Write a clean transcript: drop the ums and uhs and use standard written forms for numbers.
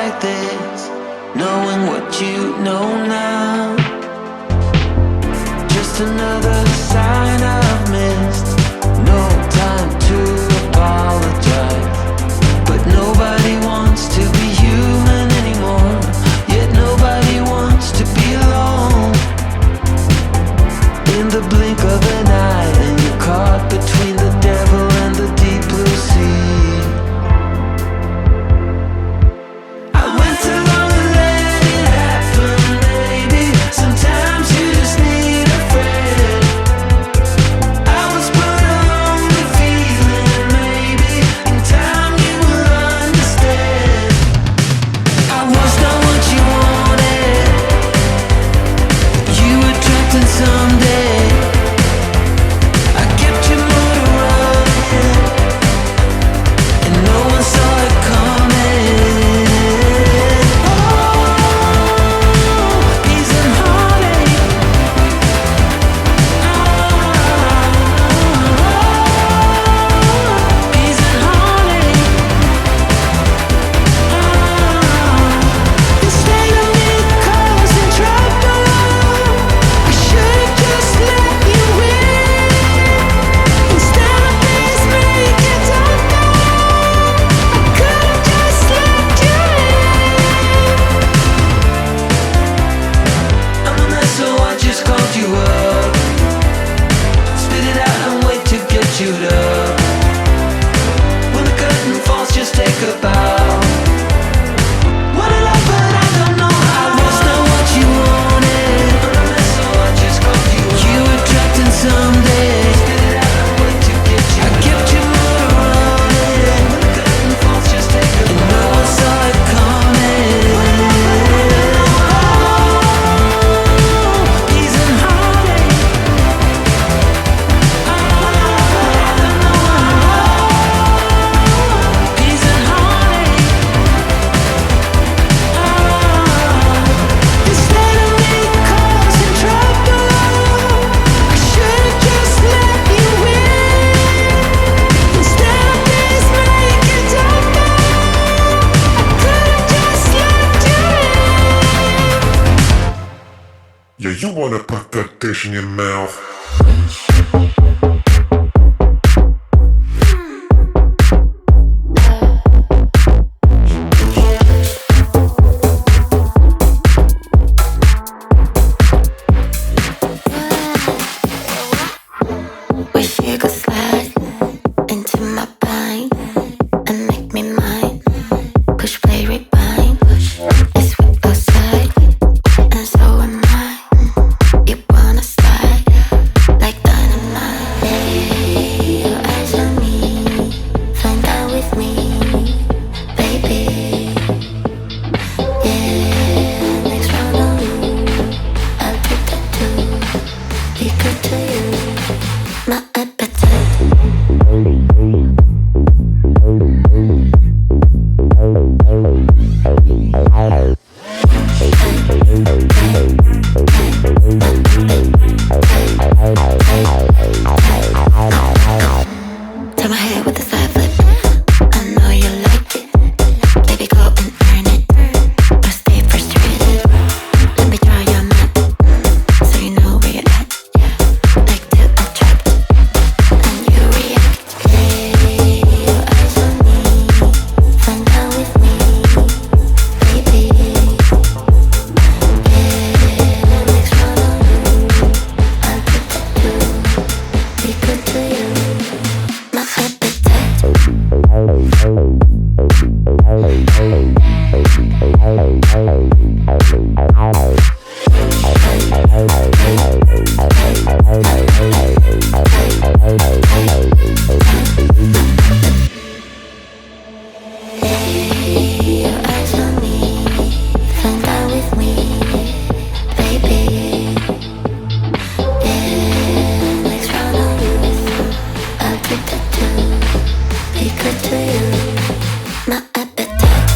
like this, knowing what you know now. Just another sign I've missed. No time to apologize, but nobody wants to be human anymore. Yet nobody wants to be alone. In the blink of an eye, and you're caught between the devil and the deep blue sea. I went too long and let it happen, baby. Sometimes you just need a friend. I was put along with feeling, maybe in time you will understand. I was not what you wanted. You were trapped in someday. I kept your motor running, and no one saw it coming. Peace and heartache. Peace and heartache. Instead of me causing trouble, I should've just let you in. Instead of this make it darker, I could've just let you in. I'm a mess, so I just called you up. Spit it out and wait to get you up. When the curtain falls, just take a bow. Wanna love, but I don't know how. I was not what you wanted. I'm a mess, so I just called you up. You were trapped in someday. Spit it out and wait to get you up. I kept your motor running. When the curtain falls, just take a bow. And no one saw it coming. Peace and heartache. Peace and heartache. Instead of me causing trouble, I should've just let you in. Instead of this make it darker, I could've just let you in. Yeah, you wanna put that dish in your mouth. Wish you could slide into my mind and make me mine. Push play rewind. It's wet outside, and so am I. You wanna slide like dynamite. Lay your eyes on me, find out with me, baby. Yeah, next round on you. I'll take that too. Be good to you. My appetite. Turn my head with a side flip. I know you like it. Baby, go and earn it. Or stay frustrated. Let me draw your map, so you know where you're at. Like to attract, and you react. Lay your eyes on me, find out with me, baby. Yeah, next round on you. I'll put that too. Be good to you. My Lay your eyes on me, find out with me, baby. Yeah, next round on you. I'll take that too. Be good to you. My appetite.